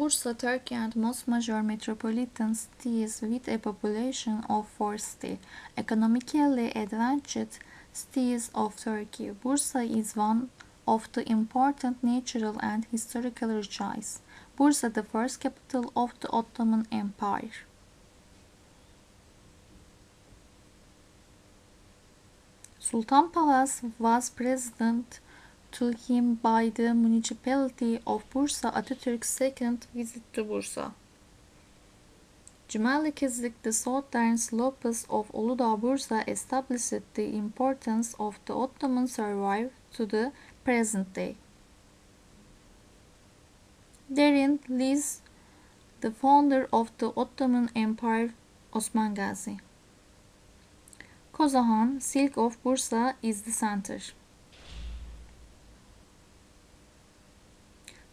Bursa, Turkey and most major metropolitan cities with a population of 4 cities, economically advantaged cities of Turkey. Bursa is one of the important natural and historical riches. Bursa, the first capital of the Ottoman Empire. Sultan Palace was presented to him by the municipality of Bursa Atatürk's second visit to Bursa. Cumali the southern slopes of Uludağ Bursa established the importance of the Ottoman survive to the present day. Therein lies the founder of the Ottoman Empire, Osman Gazi. Kozahan, Silk of Bursa is the center.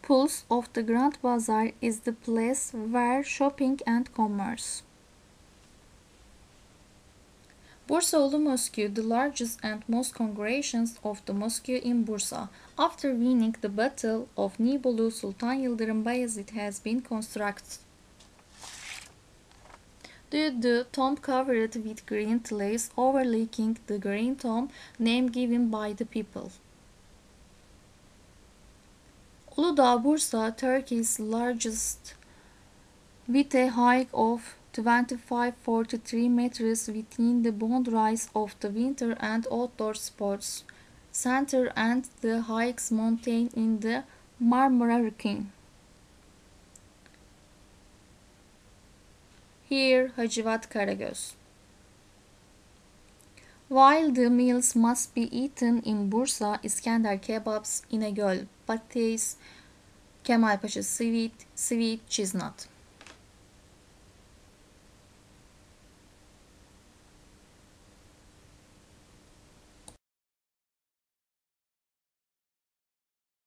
Pulse of the Grand Bazaar is the place where shopping and commerce. Bursa Ulu Mosque, the largest and most congregations of the mosque in Bursa, after winning the Battle of Nibolu, Sultan Yıldırım Bayezid has been constructed. The tomb covered with green lace overlooking the green tomb, name given by the people. Uludağ Bursa, Turkey's largest, with a height of 25-43 meters within the boundaries of the winter and outdoor sports center and the hikes mountain in the Marmara region. Here, Hacivat Karagöz. While the meals must be eaten in Bursa, İskender kebabs, İnegöl patates, Kemalpaşa sweet, Çiznat.